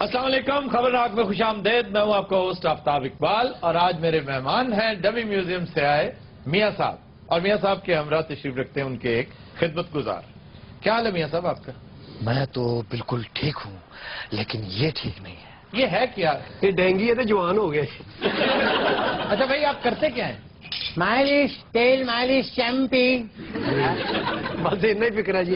السلام علیکم، خبرناک میں خوش آمدید. میں ہوں آپ کا ہوسٹ آفتاب اقبال اور آج میرے مہمان ہیں ڈمی میوزیم سے آئے میاں صاحب. اور میاں صاحب کے ہمراہ تشریف رکھتے ہیں ان کے ایک خدمت گزار. کیا حال ہے میاں صاحب آپ کا؟ میں تو بالکل ٹھیک ہوں، لیکن یہ ٹھیک نہیں ہے. یہ ہے کیا؟ یہ ڈینگی ہے تو جوان ہو گئے. اچھا بھائی، آپ کرتے کیا ہیں؟ مالش، تیل مالش، شیمپی. بس اتنا ہی فکر ہے جی.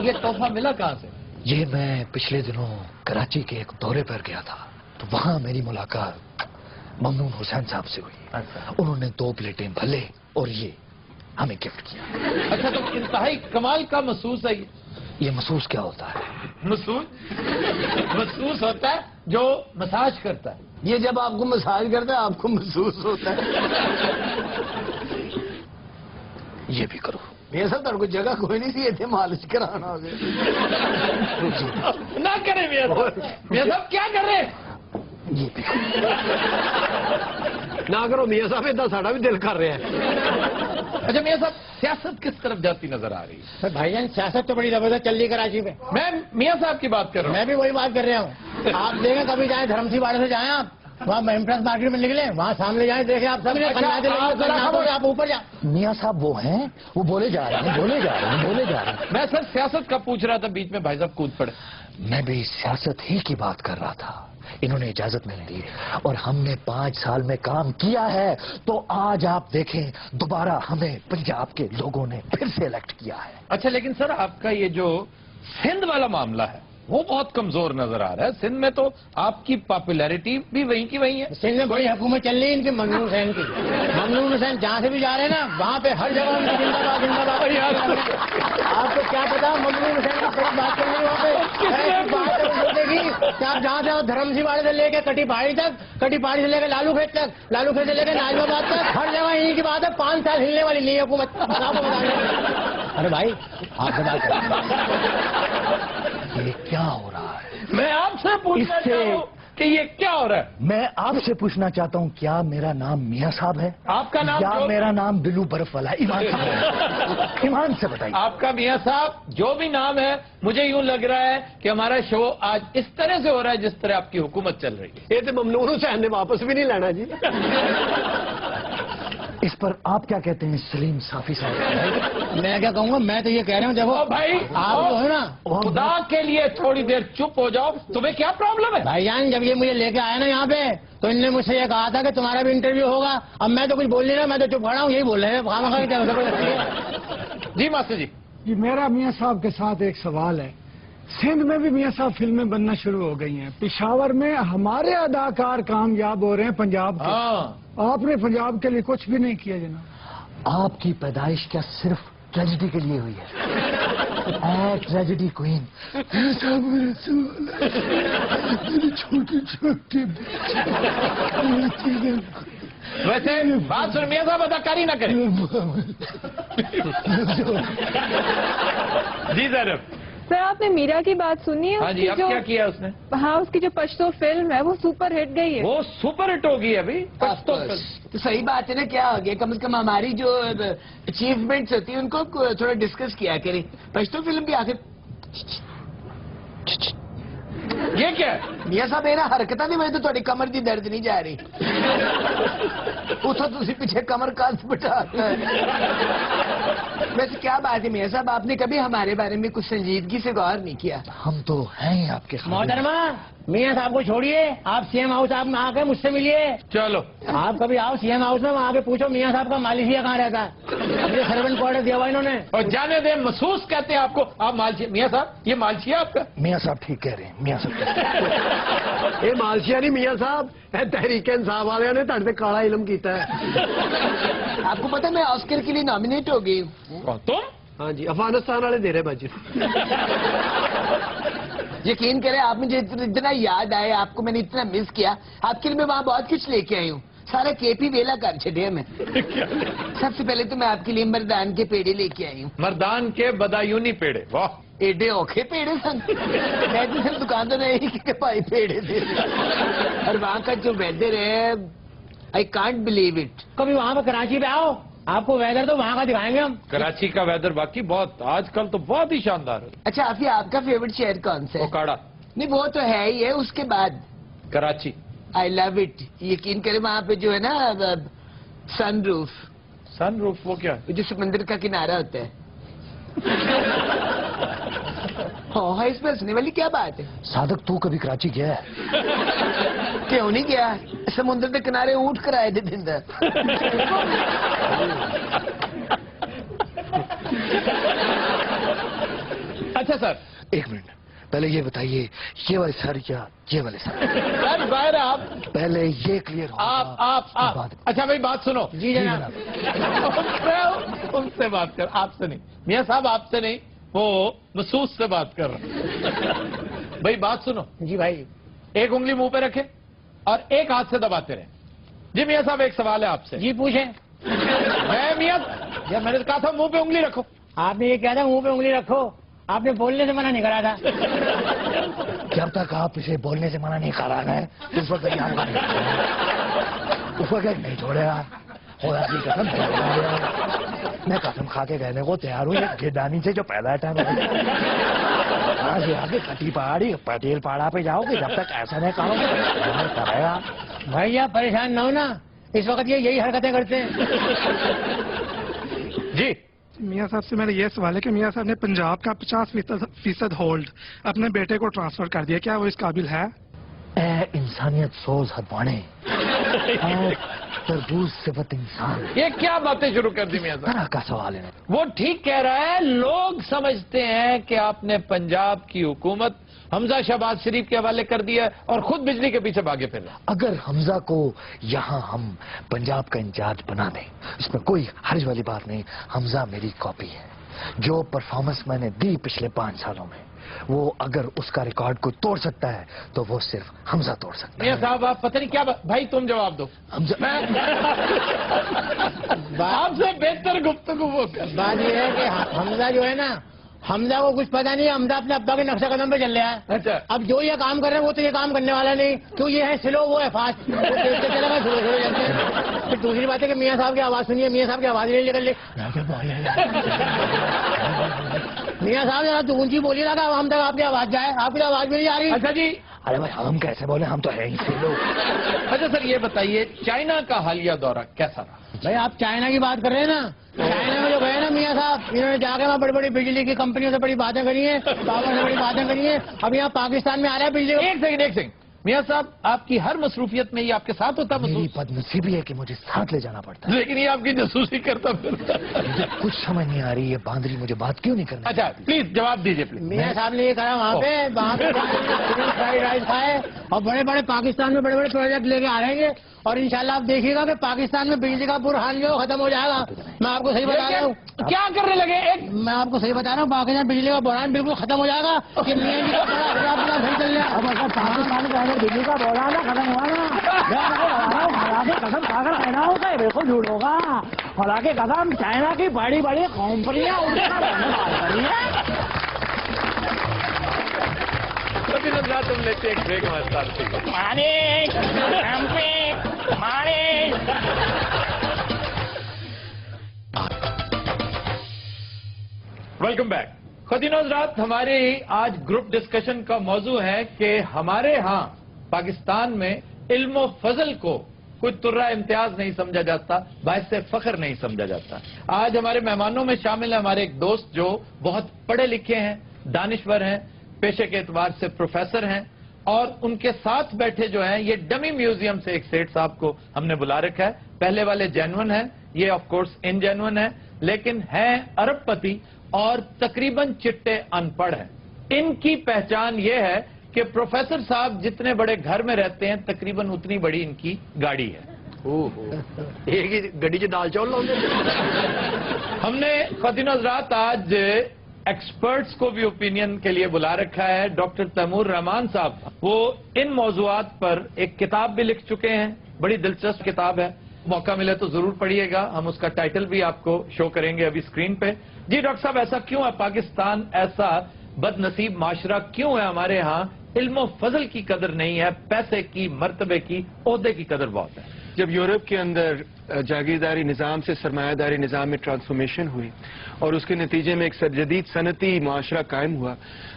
یہ تحفہ ملا کہاں سے؟ یہ میں پچھلے دنوں کراچی کے ایک دورے پر گیا تھا تو وہاں میری ملاقات ممنون حسین صاحب سے ہوئی. انہوں نے 2 پلیٹیں بھلے اور یہ ہمیں گفٹ کیا. اچھا، تو انتہائی کمال کا محسوس ہے یہ محسوس کیا ہوتا ہے؟ محسوس ہوتا ہے جو مساج کرتا ہے. یہ جب آپ کو مساج کرتا ہے آپ کو محسوس ہوتا ہے. یہ بھی کرو. یہ سب تر کو جگہ کوئی نہیں سی اتنے مالش کرانا ہو گیا. نہ کریں میاں صاحب. میاں صاحب کیا کر رہے ہیں؟ یہ بھی کرو. نہ کرو میاں صاحب، اتنا ساڑا بھی دل کر رہا ہے. اچھا میاں صاحب، سیاست کس طرف جاتی نظر آ رہی ہے؟ بھائی جان سیاست تو بڑی زبردست چل رہی ہے کراچی میں. میں میاں صاحب کی بات کر رہا میں بھی وہی بات کر رہا ہوں. آپ دیکھیں کبھی جائیں دھرمسی واڑے سے جائیں، آپ وہاں امپریس مارکیٹ میں نکلیں، وہاں سامنے جائیں دیکھیں آپ سب آپ اوپر جائیں. میاں صاحب وہ ہیں، وہ بولے جا رہے ہیں. ہوں. میں سر سیاست کا پوچھ رہا تھا، بیچ میں بھائی صاحب کود پڑے. میں بھی سیاست ہی کی بات کر رہا تھا. انہوں نے اجازت نہیں دی اور ہم نے 5 سال میں کام کیا ہے تو آج آپ دیکھیں دوبارہ ہمیں پنجاب کے لوگوں نے پھر سے الیکٹ کیا ہے. اچھا لیکن سر، آپ کا یہ جو سندھ والا معاملہ ہے وہ بہت کمزور نظر آ رہا ہے. سندھ میں تو آپ کی پاپولیرٹی بھی وہیں کی وہیں ہے. سندھ میں بڑی حکومت چل رہی ہے ان کی ممنون حسین کی. ممنون حسین جہاں سے بھی جا رہے ہیں نا وہاں پہ ہر جگہ ان کی زندہ باد. آپ کو کیا پتا ممنون حسین کی صرف بات کریں گے وہاں پہ کہ آپ جہاں سے دھرمسی واڑے سے لے کے کٹی پہاڑی تک، کٹی پہاڑی سے لے کے لالو کھیت تک، لالو کھیت سے لے کے ناظم آباد تک، ہر جگہ انہیں کی بات ہے. 5 سال ہلنے والی نہیں حکومت. آپ کو بتا دیں. ارے بھائی آپ سے بات کریں. یہ کیا ہو رہا ہے؟ میں آپ سے پوچھنا اس سے- چاہتا ہوں کہ یہ کیا ہو رہا ہے؟ میں آپ سے پوچھنا چاہتا ہوں کیا میرا نام میاں صاحب ہے؟ آپ کا نام یا جو- میرا نام بلو برف والا ہے؟ ایمان صاحب، ایمان سے بتائیے. آپ کا میاں صاحب جو بھی نام ہے، مجھے یوں لگ رہا ہے کہ ہمارا شو آج اس طرح سے ہو رہا ہے جس طرح آپ کی حکومت چل رہی ہے. یہ تو ممنون حسین نے واپس بھی نہیں لینا جی. اس پر آپ کیا کہتے ہیں سلیم صافی صاحب؟ میں کیا کہوں گا، میں تو یہ کہہ رہا ہوں دیکھو او بھائی، آپ جو ہے نا خدا کے لیے تھوڑی دیر چپ ہو جاؤ. تمہیں کیا پرابلم ہے؟ بھائی جان، جب یہ مجھے لے کے آیا نا یہاں پہ تو ان نے مجھ سے یہ کہا تھا کہ تمہارا بھی انٹرویو ہوگا. اب میں تو کچھ بول نہیں رہا، میں تو چپ کھڑا ہوں. یہی بول رہے ہیں خواہ کیا زبردستی ہے. جی ماسٹر جی. جی میرا میاں صاحب کے ساتھ ایک سوال ہے. سندھ میں بھی میاں صاحب فلمیں بننا شروع ہو گئی ہیں. پشاور میں ہمارے اداکار کامیاب ہو رہے ہیں پنجاب کے. ہاں، آپ نے پنجاب کے لیے کچھ بھی نہیں کیا جناب. آپ کی پیدائش کیا صرف ٹریجڈی کے لیے ہوئی ہے؟ A tragedy queen. چھوٹے چھوٹے ویسے بات سن میاں صاحب، اداکاری نہ کریں. جی زینب. سر آپ نے میرا کی بات سنی ہے؟ ہاں جی، اب کیا کیا اس نے؟ ہاں، اس کی جو پشتو فلم ہے وہ سپر ہٹ گئی ہے. وہ سپر ہٹ ہوگی ابھی. تو صحیح بات ہے نا. کیا ہو گیا، کم از کم ہماری جو اچیومنٹس ہوتی ہیں ان کو تھوڑا ڈسکس کیا کریں. پشتو فلم بھی آخر یہ کیا ہے؟ میاں صاحب یہ نا حرکت نہیں ہوئی تو تھوڑی کمر دی درد نہیں جا رہی. اتو تھی پیچھے کمر کاس بٹھاتا ہے. ویسے کیا بات ہے میاں صاحب، آپ نے کبھی ہمارے بارے میں کچھ سنجیدگی سے غور نہیں کیا؟ ہم تو ہیں ہی آپ کے خاندان. محترمہ میاں صاحب کو چھوڑیے، آپ سی ایم ہاؤس آپ میں آ کے مجھ سے ملیے. چلو. آپ کبھی آؤ سی ایم ہاؤس میں، وہاں کے پوچھو میاں صاحب کا مالشیا کہاں رہتا ہے. مجھے سروینٹ کوارٹر دیا ہوا انہوں نے. اور جانے دیں، محسوس کہتے ہیں آپ کو. آپ مالشیا، میاں صاحب یہ مالشیا آپ کا؟ میاں صاحب ٹھیک کہہ رہے ہیں. میاں صاحب یہ مالشیا نہیں میاں صاحب، یہ تحریک انصاف والے نے تڑ سے کالا علم کیتا ہے. آپ کو پتا میں آسکر کے لیے نامینیٹ ہو گئی ہوں. کون تم؟ ہاں جی، افغانستان والے دے رہے بجے. یقین کریں آپ مجھے اتنا یاد آئے، آپ کو میں نے اتنا مس کیا. آپ کے لیے میں وہاں بہت کچھ لے کے آئی ہوں. سارا کیپ ہی ویلا کر چھڑے میں. سب سے پہلے تو میں آپ کے لیے مردان کے پیڑے لے کے آئی ہوں. مردان کے بدایونی پیڑے. واہ، ایڈے اوکھے پیڑے سن. میں تو صرف دکان تو نہیں کہ بھائی پیڑے دے. اور وہاں کا جو ویدر ہے، آئی کانٹ بلیو اٹ. کبھی وہاں پہ کراچی پہ آؤ، آپ کو ویدر تو وہاں کا دکھائیں گے ہم. کراچی کا ویدر باقی بہت آج کل تو بہت ہی شاندار ہے. اچھا آفی، آپ کا فیورٹ شہر کون سا ہے؟ اوکاڑا. نہیں وہ تو ہے ہی ہے. اس کے بعد कराची. آئی لو اٹ. یقین کرے وہاں پہ جو ہے نا سن روف, सन रूफ वो क्या है? جو سمندر کا کنارہ ہوتا ہے. ہاں اس میں ہنسنے والی کیا بات ہے؟ صادق تو کبھی کراچی گیا ہے؟ کیوں نہیں گیا؟ سمندر کے کنارے اونٹ کرائے دے دن. अच्छा सर, ایک منٹ پہلے یہ بتائیے یہ والے سر یا یہ والے سر؟ सर बाहर आप پہلے یہ کلیئر आप अच्छा भाई बात सुनो. جی جناب. उनसे बात कर, आपसे नहीं. मियां साहब आपसे नहीं, वो महसूस से बात कर रहा हूं. भाई बात सुनो. جی بھائی. एक उंगली मुंह पे रखे और एक हाथ से दबाते रहे. जी मियां साहब एक सवाल है आपसे. جی پوچھیں. मैं मियां या मैंने कहा था मुंह पे उंगली रखो. آپ نے یہ کہا تھا منہ پہ انگلی رکھو, آپ نے بولنے سے منع نہیں کرا تھا. جب تک آپ اسے بولنے سے منع نہیں کرانا ہے اس وقت یہاں کا نہیں اس وقت نہیں چھوڑے گا. خدا کی قسم میں قسم کھا کے کہنے کو تیار ہوں یہ گیدانی سے جو پیدا ہے آگے کٹی پہاڑی پٹیل پہاڑا پہ جاؤ گے جب تک ایسا نہیں کرو گے کرے گا. بھائی آپ پریشان نہ ہو نا, اس وقت یہ یہی حرکتیں کرتے ہیں. जी میاں صاحب سے میرا یہ سوال ہے کہ میاں صاحب نے پنجاب کا 50% ہولڈ اپنے بیٹے کو ٹرانسفر کر دیا, کیا وہ اس قابل ہے؟ اے انسانیت سوز ہتوانے تربوز صفت انسان ये क्या बातें शुरू कर दी मियां साहब. طرح کا سوال ہے. वो ठीक कह रहा है. लोग समझते हैं कि आपने पंजाब की हुकूमत हमजा शहबाज शरीफ के हवाले कर दिया है और खुद बिजली के पीछे भागे फिर रहे हैं. اگر حمزہ کو یہاں ہم پنجاب کا انچارج بنا دیں اس میں کوئی حرج والی بات نہیں. حمزہ میری کاپی ہے. جو پرفارمنس میں نے دی پچھلے 5 سالوں میں وہ اگر اس کا ریکارڈ کوئی توڑ سکتا ہے تو وہ صرف حمزہ توڑ سکتا मियां ہے. साहब आप पता नहीं क्या भाई तुम जवाब दो. حمزہ आपसे बेहतर गुफ्तगू वो कर. بات یہ ہے کہ حمزہ جو ہے نا, حمزہ کو کچھ پتا نہیں ہے. حمزہ اپنے ابا کے نقشہ قدم پہ چل رہا ہے. اچھا اب جو یہ کام کر رہے ہیں وہ تو یہ کام کرنے والا نہیں, کیوں یہ ہے سلو وہ ہے فاسٹ. پھر دوسری بات ہے کہ میاں صاحب کی آواز سنیے, میاں صاحب کی آواز نہیں نکل رہی. میاں صاحب ذرا تو اونچی بولیے نا کہ ہم تک آپ کی آواز جائے. آپ کی آواز بھی نہیں آ رہی. अच्छा जी. ارے بھائی ہم کیسے بولے, ہم تو ہیں ہی سے لوگ. अच्छा सर ये बताइए चाइना का हालिया दौरा कैसा रहा. بھائی آپ چائنا کی بات کر رہے ہیں نا, چائنا میں جو گئے نا میاں صاحب, انہوں نے جا کے وہاں بڑی بڑی بجلی کی کمپنیوں سے بڑی باتیں کری ہیں, پاور سے بڑی باتیں کری ہیں. اب یہاں پاکستان میں آ رہا ہے بجلی کا. एक सेकंड मियां साहब आपकी हर मसरूफियत में ये आपके साथ होता میری महसूस, بد نصیبی ہے کہ مجھے ساتھ لے جانا پڑتا ہے. लेकिन ये आपकी जसूसी करता फिरता. مجھے کچھ سمجھ نہیں آ رہی یہ باندری مجھے بات کیوں نہیں کرنا. अच्छा प्लीज जवाब दीजिए प्लीज. میاں صاحب نے یہ کہا وہاں پہ فرائیڈ رائس کھائے اور بڑے بڑے پاکستان میں بڑے بڑے پروجیکٹ لے کے آ رہے ہیں, اور انشاءاللہ آپ دیکھیے گا کہ پاکستان میں بجلی کا برہان جو ختم ہو جائے گا. میں آپ کو صحیح بتا رہا ہوں, क्या करने लगे एक میں آپ کو صحیح بتا رہا ہوں, پاکستان بجلی کا بحران بالکل ختم ہو جائے گا. کہ میاں جی کا بڑا حساب کتاب صحیح چل رہا ہے. پاکستان کے اندر بجلی کا بحران ختم ہوا نا, حالانکہ قسم کھا کر کہنا ہوگا یہ بالکل جھوٹ ہوگا. حالانکہ قسم چائنا کی بڑی بڑی کمپنیاں ان کا بات کری ہیں. अभी नजर तुम लेते एक ब्रेक हमारे साथ. Welcome back. ख़ुदीन हज़रात, हमारी आज ग्रुप डिस्कशन का मौजू है कि हमारे यहाँ पाकिस्तान में इल्म व फजल को कोई तुर्रा इम्तियाज नहीं समझा जाता, बाइस फख्र नहीं समझा जाता. आज हमारे मेहमानों में शामिल है हमारे एक दोस्त जो बहुत पढ़े लिखे हैं, दानिश्वर हैं, पेशे के एतबार से प्रोफेसर हैं, और उनके साथ बैठे जो हैं ये डमी म्यूजियम से एक सेठ साहब को हमने बुला रखा है. पहले वाले जेन्युइन हैं, ये ऑफ कोर्स इनजेन्युइन है, लेकिन हैं अरबपति और तकरीबन चिट्टे अनपढ़ हैं. इनकी पहचान ये है कि प्रोफेसर साहब जितने बड़े घर में रहते हैं तकरीबन उतनी बड़ी इनकी गाड़ी है. ایک ہی گڈی چ دال چاول لاؤ. हमने ख़ुदीन हज़रात आज एक्सपर्ट्स को भी ओपिनियन के लिए बुला रखा है. डॉक्टर तैमूर रहमान साहब वो इन मौज़ूआत पर एक किताब भी लिख चुके हैं, बड़ी दिलचस्प किताब है. मौका मिले तो जरूर पढ़िएगा, हम उसका टाइटल भी आपको शो करेंगे अभी स्क्रीन पे. जी डॉक्टर साहब, ऐसा क्यों है पाकिस्तान ऐसा बदनसीब माशरा क्यों है? हमारे यहाँ इल्म फजल की कदर नहीं है, पैसे की, मर्तबे की, ओहदे की कदर बहुत है. जब यूरोप के अंदर जागीरदारी निज़ाम से सरमायादारी निज़ाम में ट्रांसफॉर्मेशन हुई और उसके नतीजे में एक जदीद सनती माशरा कायम हुआ,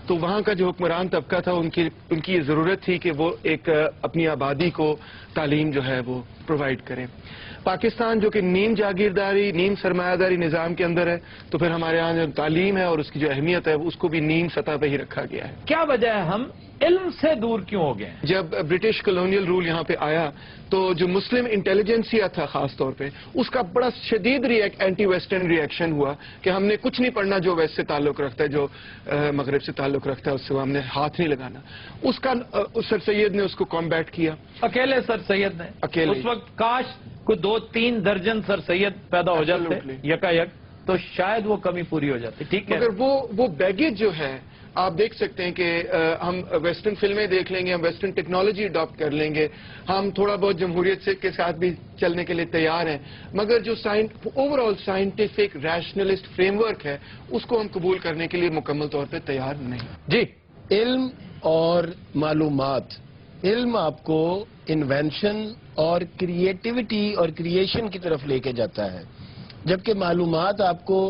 तो वहाँ का जो हुक्मरान तबका था उनकी ये ज़रूरत थी कि वो एक अपनी आबादी को तालीम जो है वो प्रोवाइड करें। पाकिस्तान जो कि नीम जागीरदारी नीम सरमायादारी निज़ाम के अंदर है, तो फिर हमारे यहाँ जो तालीम है और उसकी जो अहमियत है उसको भी नीम सतह पर ही रखा गया है। क्या वजह है हम इल्म से दूर क्यों हो गए? जब ब्रिटिश कॉलोनियल रूल यहाँ पे आया तो जो मुस्लिम इंटेलिजेंसिया था खास तौर पे, उसका बड़ा शदीद एंटी वेस्टर्न रिएक्शन हुआ कि हमने कुछ नहीं पढ़ना जो वेस्ट से ताल्लुक रखता है, जो मगरब से ताल्लुक रखता है, उससे हमने हाथ नहीं लगाना। उसका सर सैयद ने उसको कॉम्बैट किया, अकेले सर सैयद ने। अकेले। उस वक्त काश कोई 2-3 दर्जन सर सैयद पैदा हो जाते यकायक, तो शायद वो कमी पूरी हो जाती। ठीक है, मगर वो बैगेज जो है आप देख सकते हैं कि हम वेस्टर्न फिल्में देख लेंगे, हम वेस्टर्न टेक्नोलॉजी अडॉप्ट कर लेंगे, हम थोड़ा बहुत जमहूरियत से के साथ भी चलने के लिए तैयार हैं, मगर जो ओवरऑल साइंटिफिक रैशनलिस्ट फ्रेमवर्क है उसको हम कबूल करने के लिए मुकम्मल तौर पर तैयार नहीं। जी, इल्म और मालूमात, इल्म आपको इन्वेंशन और क्रिएटिविटी और क्रिएशन की तरफ लेके जाता है, जबकि मालूमात आपको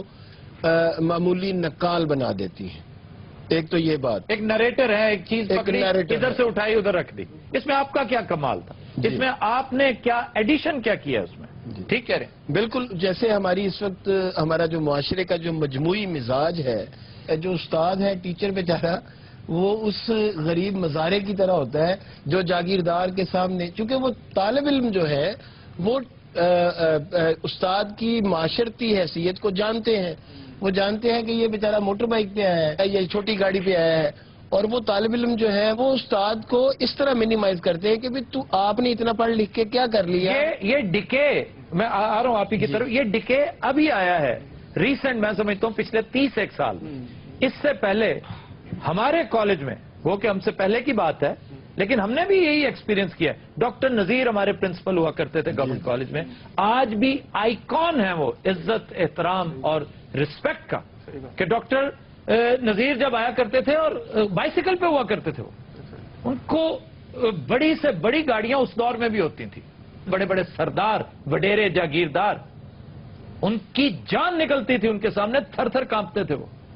मामूली नक्काल बना देती है। एक तो ये बात, एक नरेटर है, एक चीज पकड़ी, इधर से उठाई उधर रख दी। इसमें आपका क्या कमाल था? इसमें आपने क्या एडिशन क्या किया उसमें? ठीक कह रहे हैं। बिल्कुल, जैसे हमारी इस वक्त हमारा जो मुआशरे का जो मजमूई मिजाज है, जो उस्ताद है, टीचर बेचारा, वो उस गरीब मजारे की तरह होता है जो जागीरदार के सामने, चूंकि वो तालिब इल्म जो है वो उस्ताद की माशरती हैसियत को जानते हैं, वो जानते हैं कि ये बेचारा मोटर बाइक पे आया है, ये छोटी गाड़ी पे आया है, और वो तालिब इल्म जो है वो उस्ताद को इस तरह मिनिमाइज करते हैं कि भाई तू आपने इतना पढ़ लिख के क्या कर लिया। ये डिके, मैं आ रहा हूँ आप ही की तरफ, ये डिके अभी आया है रिसेंट, मैं समझता हूँ पिछले 30 साल। इससे पहले हमारे कॉलेज में, वो कि हमसे पहले की बात है, लेकिन हमने भी यही एक्सपीरियंस किया। डॉक्टर नजीर हमारे प्रिंसिपल हुआ करते थे गवर्नमेंट कॉलेज में, आज भी आइकॉन है वो इज्जत, एहतराम और रिस्पेक्ट का, कि डॉक्टर नजीर जब आया करते थे और बाइसिकल पे हुआ करते थे, वो उनको बड़ी से बड़ी गाड़ियां उस दौर में भी होती थी, बड़े बड़े सरदार, वडेरे, जागीरदार, उनकी जान निकलती थी उनके सामने, थर थर कांपते थे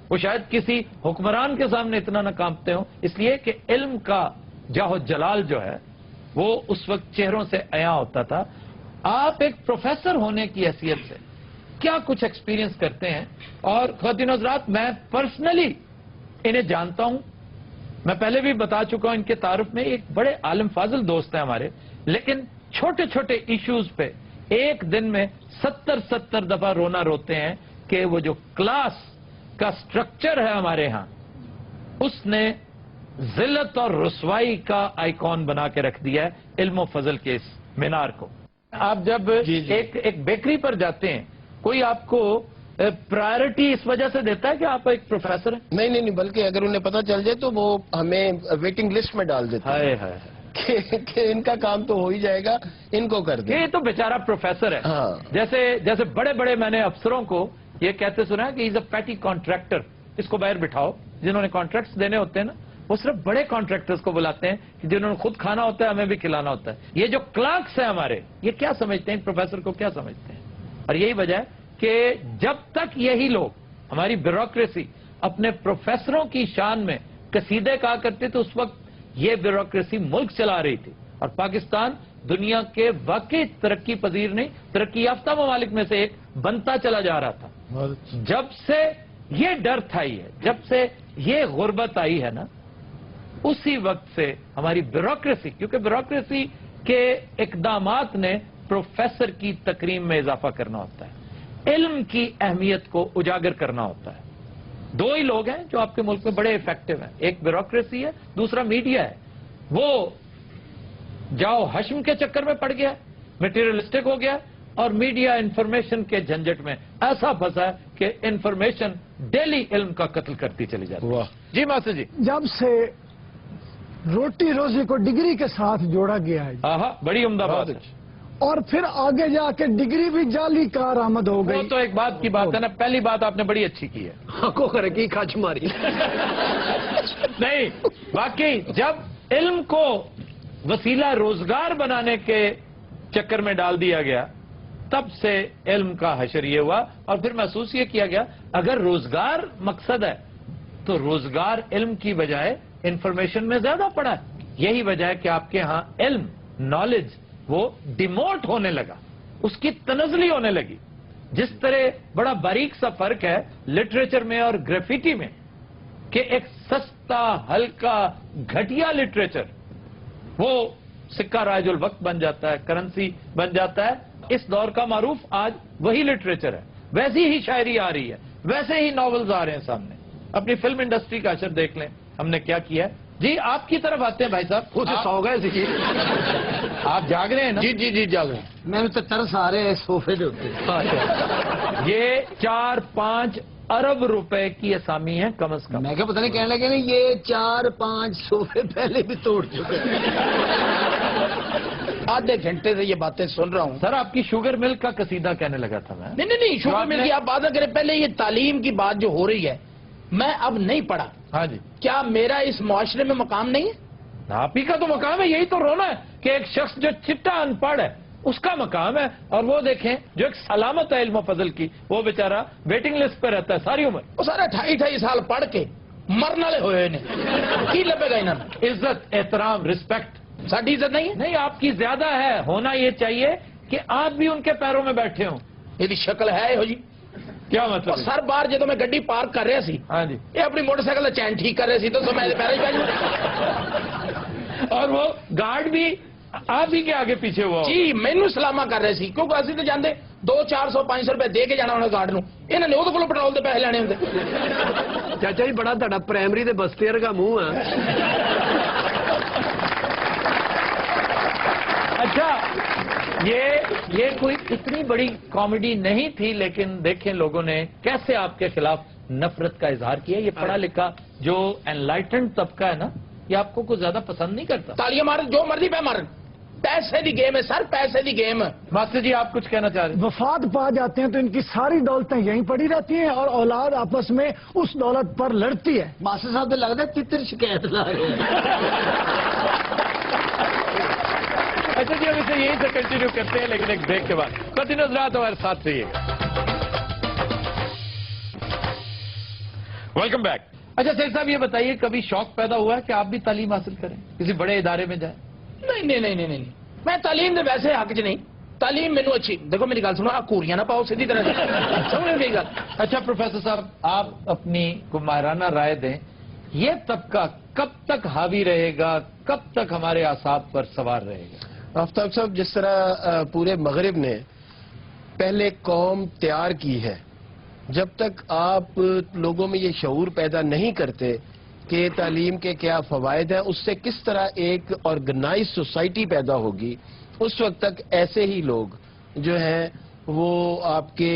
वो शायद किसी हुक्मरान के सामने इतना ना कांपते हो, इसलिए कि इल्म का जाहो जलाल जो है वो उस वक्त चेहरों से अया होता था। आप एक प्रोफेसर होने की हैसियत से क्या कुछ एक्सपीरियंस करते हैं? और ख्वातीन हज़रात, मैं पर्सनली इन्हें जानता हूं, मैं पहले भी बता चुका हूं इनके तारुफ में, एक बड़े आलिम फाजिल दोस्त हैं हमारे, लेकिन छोटे छोटे इश्यूज पे एक दिन में 70 दफा रोना रोते हैं कि वो जो क्लास का स्ट्रक्चर है हमारे यहां, उसने जिल्लत और रुसवाई का आइकॉन बना के रख दिया है इल्म और फजल के इस मीनार को। आप जब एक बेकरी पर जाते हैं, कोई आपको प्रायोरिटी इस वजह से देता है कि आप एक प्रोफेसर हैं? नहीं, बल्कि अगर उन्हें पता चल जाए तो वो हमें वेटिंग लिस्ट में डाल देते हैं कि इनका काम तो हो ही जाएगा, इनको कर दे। ये तो बेचारा प्रोफेसर है। हाँ। जैसे बड़े बड़े मैंने अफसरों को ये कहते सुना है कि इज अ पैटी कॉन्ट्रैक्टर, इसको बाहर बिठाओ। जिन्होंने कॉन्ट्रैक्ट्स देने होते हैं ना, वो सिर्फ बड़े कॉन्ट्रैक्टर्स को बुलाते हैं कि जिन्होंने खुद खाना होता है, हमें भी खिलाना होता है। ये जो क्लर्क्स हैं हमारे, ये क्या समझते हैं प्रोफेसर को, क्या समझते हैं? और यही वजह है कि जब तक यही लोग, हमारी ब्यूरोक्रेसी अपने प्रोफेसरों की शान में कसीदे कहा करते थे, उस वक्त ये ब्यूरोक्रेसी मुल्क चला रही थी। और पाकिस्तान दुनिया के वाकई तरक्की पजीर नहीं, तरक्की याफ्ता ममालिक में से एक बनता चला जा रहा था। जब से ये डर था, जब से ये गुर्बत आई है ना, उसी वक्त से हमारी ब्यूरोक्रेसी, क्योंकि ब्यूरोक्रेसी के इकदामात ने प्रोफेसर की तकरीम में इजाफा करना होता है, इल्म की अहमियत को उजागर करना होता है। दो ही लोग हैं जो आपके मुल्क में बड़े इफेक्टिव हैं, एक ब्यूरोक्रेसी है, दूसरा मीडिया है। वो जाओ हश्म के चक्कर में पड़ गया, मटेरियलिस्टिक हो गया, और मीडिया इंफॉर्मेशन के झंझट में ऐसा फंसा कि इंफॉर्मेशन डेली इल्म का कत्ल करती चली जाती है। जी मास्टर जी, जब से रोटी रोजी को डिग्री के साथ जोड़ा गया है, बड़ी उम्दा बात है। और फिर आगे जाके डिग्री भी जाली कार आमद हो गई। वो तो एक बात की बात है ना, पहली बात आपने बड़ी अच्छी की है, आंखों कर की खाच मारी। नहीं, वाकई जब इल्म को वसीला रोजगार बनाने के चक्कर में डाल दिया गया, तब से इल्म का हशर ये हुआ और फिर महसूस ये किया गया अगर रोजगार मकसद है तो रोजगार इल्म की बजाय इंफॉर्मेशन में ज्यादा पड़ा है। यही वजह है कि आपके यहां इल्म, नॉलेज वो डिमोट होने लगा, उसकी तनज़ली होने लगी। जिस तरह बड़ा बारीक सा फर्क है लिटरेचर में और ग्राफिटी में कि एक सस्ता, हल्का, घटिया लिटरेचर वो सिक्का राजुल वक्त बन जाता है, करेंसी बन जाता है। इस दौर का मारूफ आज वही लिटरेचर है, वैसी ही शायरी आ रही है, वैसे ही नॉवेल्स आ रहे हैं सामने। अपनी फिल्म इंडस्ट्री का असर देख लें, हमने क्या किया है। जी आपकी तरफ आते हैं भाई साहब, खुद सो गए थे जी। आप जाग रहे हैं ना? जी जी जी जाग रहे हैं। मैंने तो तरस आ रहे हैं सोफे के ऊपर। ये 4-5 अरब रुपए की असामी है कम से कम। मैं क्या पता नहीं कहने लगे नहीं, ये 4-5 सोफे पहले भी तोड़ चुके हैं। आधे घंटे से ये बातें सुन रहा हूँ। सर आपकी शुगर मिल्क का कसीदा कहने लगा था मैं। नहीं शुगर मिल्क की आप बात न करें, पहले ये तालीम की बात जो हो रही है, मैं अब नहीं पढ़ा। हाँ जी, क्या मेरा इस मुआशरे में मकाम नहीं है? आप ही का तो मकाम है, यही तो रोना है कि एक शख्स जो चिट्टा अनपढ़ है उसका मकाम है। और वो देखें जो एक सलामत है इल्म फजल की, वो बेचारा वेटिंग लिस्ट पे रहता है सारी उम्र। वो सारे 28 साल पढ़ के मरने वाले हुए ने की लबेगा इन्होंने। इज्जत, एहतराम, रिस्पेक्ट साड़ी इज्जत नहीं है? नहीं आपकी ज्यादा है। होना ये चाहिए कि आप भी उनके पैरों में बैठे हो। यदि शक्ल है हो जी। क्या मतलब? और सर बार जो मैं गड्डी पार्क कर रहा सी, हाँ जी, ये अपनी मोटरसाइकिल का चैन ठीक कर रहे सी तो मैं पैर ही पै और वो गार्ड भी आप ही के आगे पीछे हुआ जी मैनू सलामा कर रहे सी, क्योंकि असं तो जाते 200-400-500 रुपए दे के जाना उन्हें गार्ड नूं, इन्होंने ਉਹਦੇ ਕੋਲੋਂ पेट्रोल के पैसे लेने होंगे। चाचा जी बड़ा ਤੁਹਾਡਾ प्राइमरी ਦੇ बस्ते ਵਰਗਾ ਮੂੰਹ ਆ। अच्छा ये कोई इतनी बड़ी कॉमेडी नहीं थी, लेकिन देखें लोगों ने कैसे आपके खिलाफ नफरत का इजहार किया। ये पढ़ा लिखा जो एनलाइटेंड तबका है ना, ये आपको कुछ ज्यादा पसंद नहीं करता। तालियां मारन जो मर्जी पे मारन, पैसे की गेम है सर, पैसे की गेम। मास्टर जी आप कुछ कहना चाह रहे हैं? वफात पा जाते हैं तो इनकी सारी दौलतें यहीं पड़ी रहती हैं और औलाद आपस में उस दौलत पर लड़ती है। मास्टर साहब तो लगता है तितर शिकायत ला रहे हैं। अच्छा जी हम इसे यहीं से कंटिन्यू करते हैं, लेकिन एक ब्रेक के बाद। कंटिन्यूअस रात हमारे साथ रहिएगा। Welcome back. अच्छा सैयद साहब ये बताइए, कभी शौक पैदा हुआ है कि आप भी तालीम हासिल करें, किसी बड़े इदारे में जाएं? नहीं, मैं तालीम दे वैसे हक च नहीं। तालीम मैनू अच्छी, देखो मेरी गल सुनो, आप कूरियां ना पाओ सीधी तरह से, समझ मेरी गल। अच्छा प्रोफेसर साहब आप अपनी कुमाराना राय दें, ये तबका कब तक हावी रहेगा, कब तक हमारे आसाब पर सवार रहेगा? आफ्ताब साहब, जिस तरह पूरे मगरिब ने पहले कौम तैयार की है, जब तक आप लोगों में ये शऊर पैदा नहीं करते कि तालीम के क्या फवायद हैं, उससे किस तरह एक ऑर्गेनाइज सोसाइटी पैदा होगी, उस वक्त तक ऐसे ही लोग जो हैं वो आपके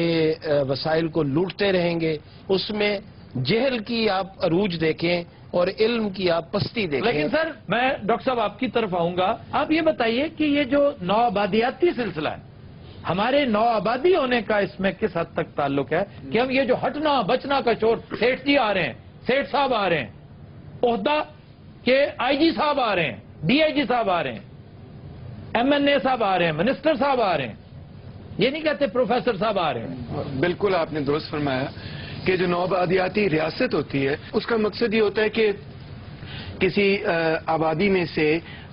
वसाइल को लूटते रहेंगे। उसमें जहल की आप अरूज देखें और इल्म की आप पस्ती देखें। लेकिन सर मैं डॉक्टर साहब आपकी तरफ आऊंगा। आप ये बताइए कि ये जो नौआबादियाती सिलसिला है, हमारे नौआबादी होने का इसमें किस हद तक ताल्लुक है कि हम ये जो हटना बचना का शोर, सेठ जी आ रहे हैं, सेठ साहब आ रहे हैं, ओहदा के आईजी साहब आ रहे हैं, डीआईजी साहब आ रहे हैं, एमएनए साहब आ रहे हैं, मिनिस्टर साहब आ रहे हैं, ये नहीं कहते प्रोफेसर साहब आ रहे हैं। बिल्कुल आपने दुरुस्त फरमाया कि जो नौआबादियाती रियासत होती है उसका मकसद ये होता है कि किसी आबादी में से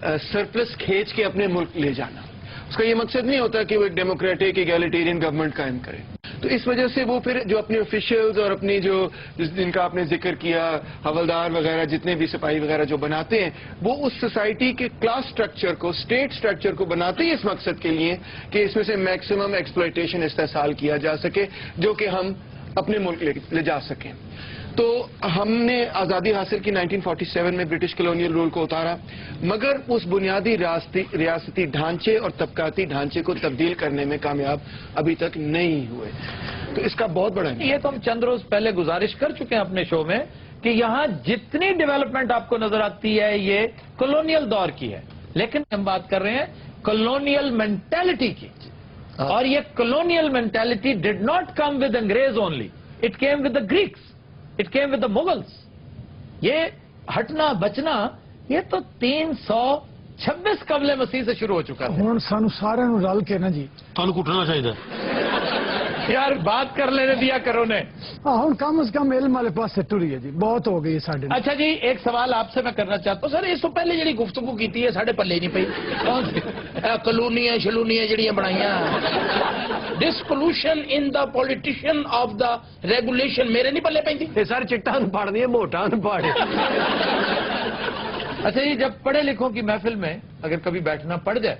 सरप्लस खींच के अपने मुल्क ले जाना। उसका ये मकसद नहीं होता कि वो एक डेमोक्रेटिक एगैलिटेरियन गवर्नमेंट कायम करे। तो इस वजह से वो फिर जो अपने ऑफिशियल्स और अपनी जो जिनका आपने जिक्र किया, हवलदार वगैरह जितने भी सिपाही वगैरह जो बनाते हैं, वो उस सोसाइटी के क्लास स्ट्रक्चर को, स्टेट स्ट्रक्चर को बनाते ही इस मकसद के लिए कि इसमें से मैक्सिमम एक्सप्लॉयटेशन इस्तेसाल किया जा सके, जो कि हम अपने मुल्क ले जा सकें। तो हमने आज़ादी हासिल की 1947 में ब्रिटिश कॉलोनियल रूल को उतारा, मगर उस बुनियादी रियासती ढांचे और तबकाती ढांचे को तब्दील करने में कामयाब अभी तक नहीं हुए। तो इसका बहुत बड़ा ये तो हम चंद रोज पहले गुजारिश कर चुके हैं अपने शो में कि यहां जितनी डेवलपमेंट आपको नजर आती है ये कॉलोनियल दौर की है, लेकिन हम बात कर रहे हैं कॉलोनियल मेंटालिटी की। और ये colonial mentality did not come with अंग्रेज only, it came with the Greeks, it came with the Mughals. ये हटना बचना ये तो 300 26 कबले मसीह से शुरू हो चुका था। ਹੁਣ ਸਾਨੂੰ ਸਾਰਿਆਂ ਨੂੰ ਰਲ ਕੇ ਨਾ ਜੀ ਤੁਹਾਨੂੰ ਕੁੱਟਣਾ ਚਾਹੀਦਾ। यार बात कर लेने दिया करो ने। ਹੁਣ ਕਮ ਸੇ ਕਮ ਇਲਮ ਵਾਲੇ ਪਾਸੇ ਟੁਰੀ ਹੈ ਜੀ, ਬਹੁਤ ਹੋ ਗਈ ਸਾਡੇ ਨਾਲ। अच्छा जी, एक सवाल आपसे मैं करना चाहता हूँ। ਸਰ ਇਸ ਤੋਂ ਪਹਿਲੇ ਜਿਹੜੀ ਗੁਫ਼ਤਗੂ ਕੀਤੀ ਹੈ ਸਾਡੇ ਪੱਲੇ ਨਹੀਂ ਪਈ। ਕੌਣ ਸੀ ਕਲੋਨੀਆਂ ਸ਼ਲੂਨੀਆਂ ਜਿਹੜੀਆਂ ਬਣਾਈਆਂ, ਡਿਸਕਲੂਸ਼ਨ ਇਨ ਦਾ ਪੋਲੀਟੀਸ਼ੀਅਨ ਆਫ ਦਾ ਰੈਗੂਲੇਸ਼ਨ ਮੇਰੇ ਨਹੀਂ ਪੱਲੇ ਪੈਂਦੀ। ਇਹ ਸਰ ਚਿੱਟਾ ਨੂੰ ਪਾੜਦੀ ਹੈ, ਮੋਟਾ ਨੂੰ ਪਾੜੇ। अच्छा जी, जब पढ़े लिखों की महफिल में अगर कभी बैठना पड़ जाए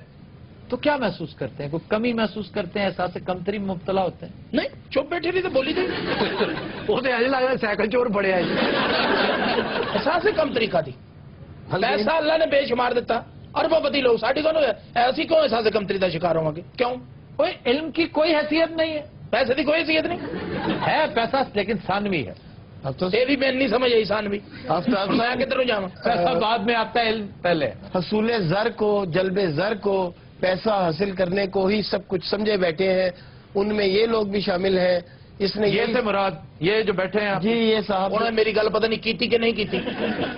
तो क्या महसूस करते हैं? कोई कमी महसूस करते हैं? एहसास कमतरी में मुब्तला होते हैं? ਨਹੀਂ ਚੁੱਪ ਬੈਠੇ ਨਹੀਂ ਤਾਂ ਬੋਲੀ ਦੇ। ਉਹ ਤੇ ਅਜੇ ਲੱਗਦਾ ਸਾਈਕਲ ਚੋਰ ਫੜਿਆ ਜੀ। ਅਹਿਸਾਸ ਕਮ ਤਰੀਕਾ ਦੀ ਪੈਸਾ ਅੱਲਾ ਨੇ ਬੇਸ਼ੁਮਾਰ ਦਿੱਤਾ, ਅਰਬੋਪਤੀ ਲੋਕ ਸਾਡੇ ਕੋਲ ਅਸੀਂ ਕਿਉਂ ਅਹਿਸਾਸ ਕਮਤਰੀ ਦਾ ਸ਼ਿਕਾਰ ਹੋਵਾਂਗੇ? ਕਿਉਂ? कोई इल्म की कोई हैसियत नहीं है, ਪੈਸੇ ਦੀ ਕੋਈ हैसियत नहीं है पैसा लेकिन सानवी है। अब तो ये भी मैं नहीं समझ आई सानवी। अब मैं किधर जाऊँ? पैसा बाद में आता है, इल्म पहले है। हसूले जर को, जल्बे जर को, पैसा हासिल करने को ही सब कुछ समझे बैठे हैं। उनमें ये लोग भी शामिल हैं। इसने ये से मुराद ये जो बैठे हैं आप? जी ये साहब उन्होंने मेरी गल पता नहीं की कि नहीं की।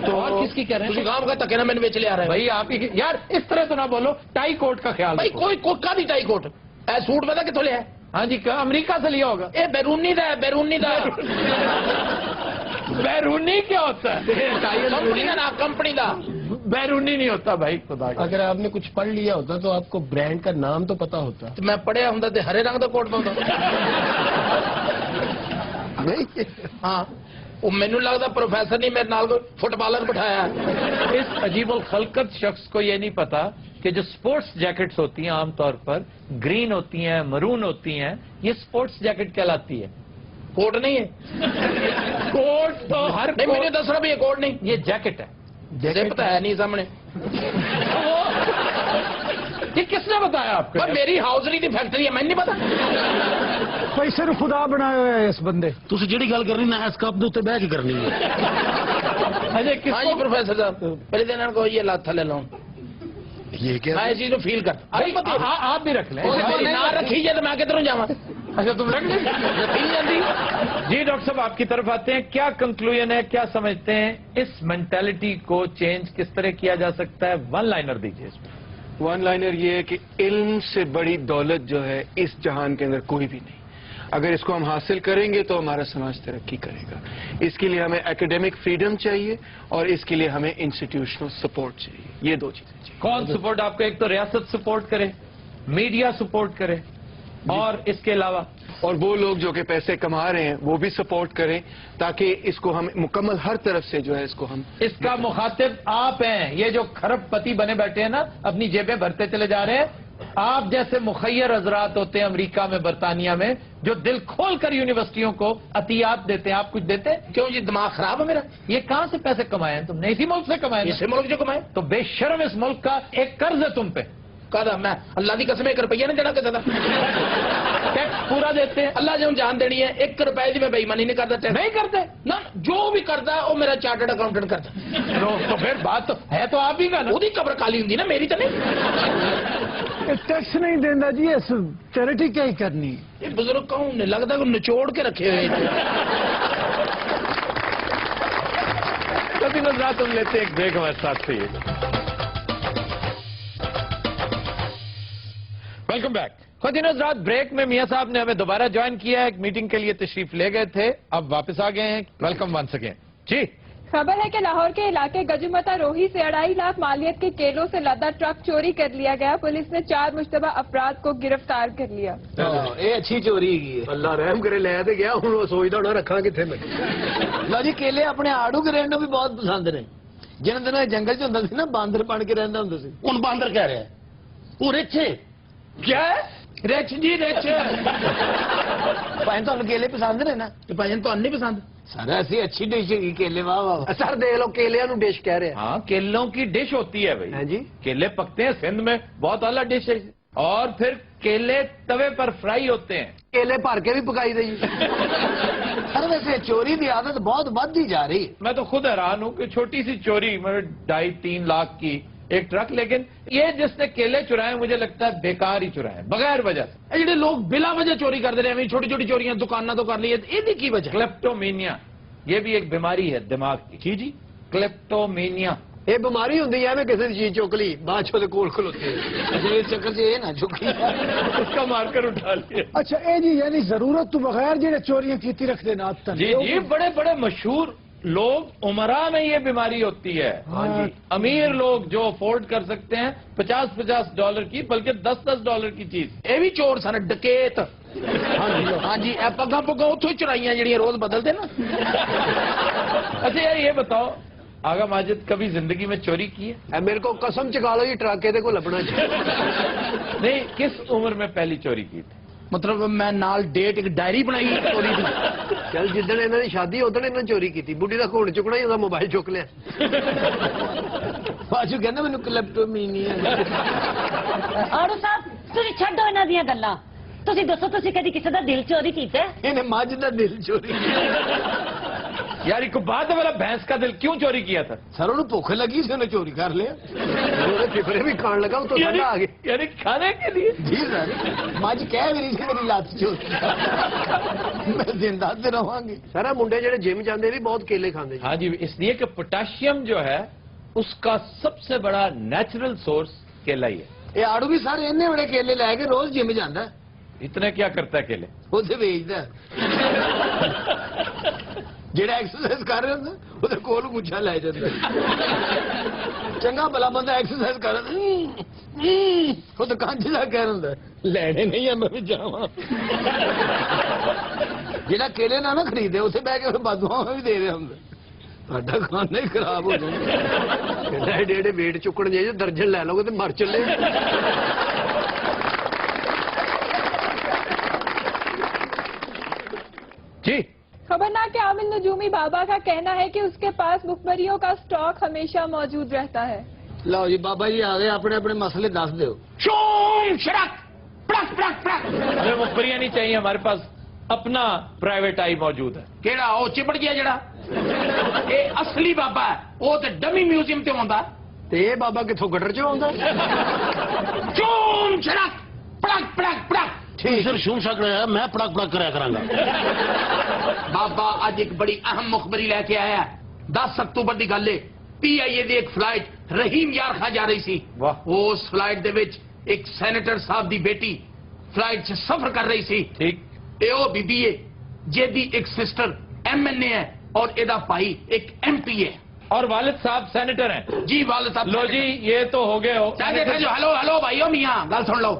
तो और किसकी कह रहे हैं? काम का तक ना मैंने बेच लिया रहा है भाई आप ही यार इस तरह तो ना बोलो। टाई कोट का ख्याल भाई रखो। कोई का भी टाई कोट सूट पता कितों लिया है? हाँ जी, अमेरिका से लिया होगा। ये बैरूनी दा है, बैरूनी दा। बैरूनी क्या होता है? कंपनी का नाम, कंपनी का बैरूनी नहीं होता भाई, खुदा का। अगर आपने कुछ पढ़ लिया होता तो आपको ब्रांड का नाम तो पता होता। तो मैं पढ़िया होता तो हरे रंग का कोट पाता। नहीं हाँ, वो मैनू लगता प्रोफेसर नहीं मेरे नाल कोई फुटबॉलर बिठाया। इस अजीबुल खलकत शख्स को ये नहीं पता कि जो स्पोर्ट्स जैकेट्स होती हैं आमतौर पर ग्रीन होती हैं, मरून होती हैं, ये स्पोर्ट्स जैकेट कहलाती है, कोट नहीं है। कोट तो हर नहीं, मैंने दस रहा भी ये कोट नहीं, ये जैकेट है। जैकेट पता है नहीं सामने। ये किसने बताया आपको? पर मेरी हाउसरी की फैक्ट्री है, मैंने नहीं पता। पैसे ਨੂੰ ਖੁਦਾ ਬਣਾਇਆ ਹੋਇਆ ਹੈ ਇਸ ਬੰਦੇ। ਤੁਸੀਂ ਜਿਹੜੀ ਗੱਲ ਕਰਨੀ ਨਾ ਇਸ ਕੱਪ ਦੇ ਉੱਤੇ ਬਹਿ ਕੇ ਕਰਨੀ ਹੈ। अजय हाँ किसको? जी प्रोफेसर साहब, पहले दिन को ये लात थले लाऊं, ਇਹ ਕੀ मैं इस चीज को फील कर। भाई, आप भी रख लें। मेरी ना रखी जाए तो मैं किधरों जावा? अच्छा तुम रख लें। जी डॉक्टर साहब आपकी तरफ आते हैं, क्या कंक्लूजन है, क्या समझते हैं इस मेंटालिटी को चेंज किस तरह किया जा सकता है? वन लाइनर दीजिए इसमें। वन लाइनर ये है कि इल्म से बड़ी दौलत जो है इस जहान के अंदर कोई भी नहीं। अगर इसको हम हासिल करेंगे तो हमारा समाज तरक्की करेगा। इसके लिए हमें एकेडमिक फ्रीडम चाहिए और इसके लिए हमें इंस्टीट्यूशनल सपोर्ट चाहिए। ये दो चीजें चाहिए। कौन सपोर्ट आपको? एक तो रियासत सपोर्ट करे, मीडिया सपोर्ट करे, और इसके अलावा और वो लोग जो कि पैसे कमा रहे हैं वो भी सपोर्ट करें, ताकि इसको हम मुकम्मल हर तरफ से जो है इसको हम। इसका मुखातिब आप हैं। ये जो खरबपति बने बैठे हैं ना, अपनी जेबें भरते चले जा रहे हैं। आप जैसे मुखैर हजरात होते हैं अमेरिका में, बरतानिया में, जो दिल खोल कर यूनिवर्सिटियों को अतियात देते हैं। आप कुछ देते हैं? क्यों जी दिमाग खराब है मेरा? ये कहां से पैसे कमाए हैं तुमने? इसी मुल्क से कमाए हैं? इसे मुल्क जो कमाए तो बेशर्म इस मुल्क का एक कर्ज है तुम पे। कहता मैं अल्लाह की कसम 1 रुपया नहीं देना कहता था। टैक्स पूरा देते हैं। अल्लाह जो जान देनी है 1 रुपए की मैं बेईमानी नहीं करता। टैक्स नहीं करते ना, जो भी करता है वो मेरा चार्टर्ड अकाउंटेंट करता है। तो फिर बात तो है तो आप ही का ना। ਉਹਦੀ कब्र काली होंगी ना, मेरी तो नहीं। टैक्स नहीं देना जी, इस चैरिटी क्या ही करनी। ये बुजुर्ग कौन ने लगता है निचोड़ के रखे हुए। कभी नजर तुम लेते एक ब्रेक हमारे साथ से। Welcome back. खुदी नजरात, ब्रेक में मियां साहब ने हमें दोबारा ज्वाइन किया है। एक मीटिंग के लिए तशरीफ ले गए थे, अब वापस आ गए हैं। वेलकम वन अगेन जी। खबर है कि लाहौर के इलाके गजुमता रोही से 2.5 लाख मालियत के केलों से लदा ट्रक चोरी कर लिया गया। पुलिस ने 4 मुश्तबा अफराद को गिरफ्तार कर लिया। ये अच्छी चोरी की ਅੱਲਾ ਰਹਿਮ ਕਰੇ, ਲੈ ਤੇ ਗਿਆ, ਹੁਣ ਉਹ ਸੋਚਦਾ ਹੋਣਾ ਰੱਖਾਂ ਕਿੱਥੇ ਮੈਂ। ਲਓ ਜੀ, ਕੇਲੇ ਆਪਣੇ ਆੜੂ ਗਰੇਨ ਨੂੰ ਵੀ ਬਹੁਤ ਪਸੰਦ ਨੇ। ਜਿਹਨਾਂ ਦਿਨਾਂ ਜੰਗਲ 'ਚ ਹੁੰਦਾ ਸੀ ਨਾ, ਬਾਂਦਰ ਬਣ ਕੇ ਰਹਿੰਦਾ ਹੁੰਦਾ ਸੀ। ਹੁਣ ਬਾਂਦਰ ਕਹਿ ਰਿਹਾ ਉਹ ਰਿੱਛੇ क्या है? रिच जी रिच। ਭਾਈ ਤੁਹਾਨੂੰ ਕੇਲੇ ਪਸੰਦ ਨੇ ਨਾ? ਤੇ ਭਾਈ ਤੁਹਾਨੂੰ ਨਹੀਂ ਪਸੰਦ? ਸਰ ਅਸੀਂ ਅੱਛੀ ਡਿਸ਼ ਹੈਗੀ ਕੇਲੇ, ਵਾਹ ਵਾਹ। ਸਰ ਦੇਖ ਲਓ ਕੇਲਿਆਂ ਨੂੰ ਡਿਸ਼ ਕਹਿ ਰਹੇ ਆ। हाँ, केलों की डिश होती है भाई। हैं जी। केले पकते हैं सिंध में, बहुत आला डिश है। और फिर केले तवे पर फ्राई होते हैं। ਕੇਲੇ ਭਰ ਕੇ ਵੀ ਪਕਾਈ ਦੇ ਜੀ। सर वैसे चोरी की आदत बहुत बढ़ती जा रही है। मैं तो खुद हैरान हूं कि छोटी सी चोरी, मतलब 2.5-3 लाख की एक ट्रक, लेकिन ये जिसने केले चुराए मुझे लगता है बेकार ही चुराए, बगैर वजह से। ਇਹ ਜਿਹੜੇ ਲੋਕ ਬਿਲਾ ਵਜ੍ਹਾ ਚੋਰੀ ਕਰਦੇ ਨੇ, ਐਵੇਂ ਛੋਟੀ ਛੋਟੀ ਚੋਰੀਆਂ ਦੁਕਾਨਾਂ ਤੋਂ ਕਰ ਲਈ, ਇਹਦੀ ਕੀ ਵਜ੍ਹਾ? क्लेप्टोमेनिया, ये भी एक बीमारी है दिमाग की। जी जी। क्लेप्टोमेनिया یہ بیماری ہوندی ہے میں کسی چیز چک لی بعد چ کول کھلوتے اس چکر سے یہ نہ چکی اس کا مار کر اٹھا لیا. اچھا اے جی یعنی ضرورت تو بغیر جڑے چوریاں کیتی رکھ دے نا جی جی بڑے بڑے مشہور لوگ عمرہ میں یہ بیماری ہوتی ہے. ہاں جی. امیر لوگ جو افورڈ کر سکتے ہیں $50 کی بلکہ $10 کی چیز. یہ بھی چور سن ڈکیت. ہاں جی پگا پگا اتوں چرائیاں جڑیاں روز بدلتے نا. اچھا یار یہ بتاؤ آغا ماجد کبھی زندگی میں چوری کی ہے؟ میرے کو قسم چکا لو یہ ٹرک یہ کو لبنا چاہیے. نہیں کس عمر میں پہلی چوری کی تھی؟ مطلب میں نال ڈیٹ ایک ڈائری بنائی چوری دی. چل جدن انہوں نے شادی ادھر انہوں نے چوری کی تھی. بڈھی کا خون چکنا ہی موبائل چک لیا. باجو کہنا مینوں کلیپٹومی نہیں ہے. آڑو صاحب تسی چھڈو انہاں دیاں گلاں. تسی دسو تسی کدی کسی دا دل چوری کیتا ہے؟ انہیں مجھ دا دل چوری یار ایک بات ہے والا بھینس کا دل کیوں چوری کیا تھا؟ سر انہوں بھوک لگی سے انہیں چوری کر لیا. فکرے بھی کھان لگا تو ٹھنڈا آ گیا. یعنی کھانے کے لیے؟ جی سر مجھ کہہ میری سے میری لات چوری میں زندہ سے رہاں گی. سر منڈے جڑے جم جاندے بھی بہت کیلے کھاندے. ہاں جی اس لیے کہ پوٹاشیم جو ہے اس کا سب سے بڑا نیچرل سورس کیلا ہی ہے. یہ آڑو بھی سارے اتنے بڑے کیلے لے کے روز جم جانا. اتنے کیا کرتا ہے کیلے؟ اسے بیچتا جہاں ایکسرسائز کر رہے ہوتے وہ کول مچھا لے جاتا. چنگا بلا بندہ ایکسرسائز کر رہا وہ تو کانچ لا کہہ رہا ہوں لینے نہیں ہے میں بھی جاواں. جہاں کیلے نہ خریدے اسے بہ کے بادواں میں بھی دے رہے ہوں. ساڈا کھانا ہی خراب ہو جائے. ایڈے ایڈے ویٹ چکن چاہیے درجن لے لو گے تو مر چلے. جی خبرناک عامل نجومی بابا کا کہنا ہے کہ اس کے پاس مخبریوں کا سٹاک ہمیشہ موجود رہتا ہے. لو جی بابا جی آ گئے اپنے اپنے مسئلے دس دو. شوم شڑک پڑک پڑک پڑک. ہمیں مخبریاں نہیں چاہیے ہمارے پاس اپنا پرائیویٹ آئی موجود ہے. کیڑا وہ چپڑ گیا جڑا یہ اصلی بابا ہے وہ تو ڈمی میوزیم تے ہوندا. تے یہ بابا کتوں گٹر چ آوندا. شوم شڑک پڑک پڑک پڑک. سر شوم شک رہا ہے میں پڑک پڑک کریا کروں گا. بابا اج ایک بڑی اہم مخبری لے کے آیا. 10 اکتوبر دی گل ہے. PIA دی ایک فلائٹ رحیم یار خاں جا رہی سی. اس فلائٹ دے وچ ایک سینیٹر صاحب دی بیٹی فلائٹ سے سفر کر رہی سی. ٹھیک اے او بی بی ہے جیدی ایک سسٹر MNA ہے اور ایدا بھائی ایک MP ہے اور والد صاحب سینیٹر ہیں. جی والد صاحب. لو جی یہ تو ہو گئے ہو. ہلو ہلو بھائیو میاں گل سن لو.